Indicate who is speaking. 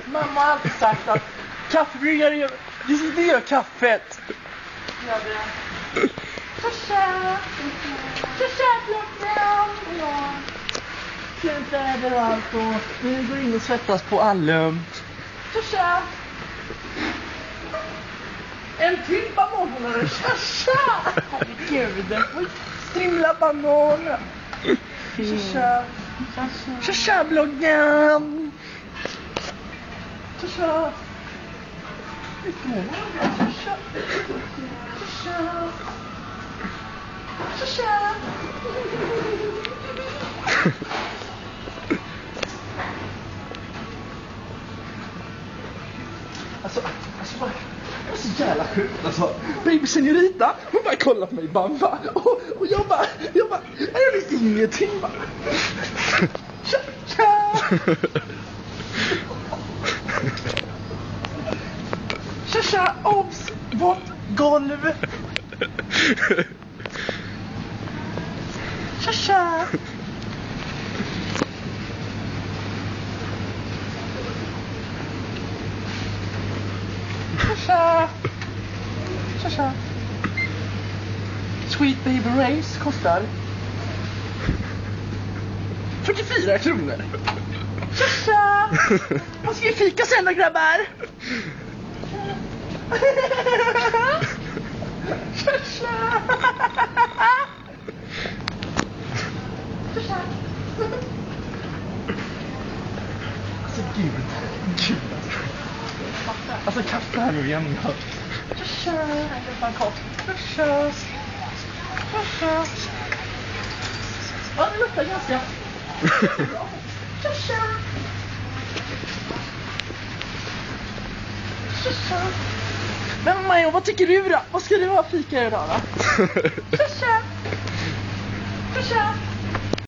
Speaker 1: Mamma har alltid sagt att kaffebryggare, det gör kaffet. Ja, det. Tja, klockan. Ja. Fint överallt och vi går in och svettas på Allum. Tja. En till bananer. Tja. Herregud. Strimla bananer. Tja, bloggen. Tja. Alltså, det är så jävla sjukt alltså. Baby Senorita, hon bara kollar på mig bamba. Och jag bara, är det ingenting bara. Tja, obs, vårt golv. Tja. Tja. Sweet Baby Race kostar 44 kronor. Tja. Vad ska vi fika sen då, grabbar? Tja. Alltså gud. Alltså kaffe här nu igen. Tja. Jag kan Tja. Ja, det luktar ganska bra. Tja. Men Majo, vad tycker du då? Vad ska du ha fika idag då? Tja.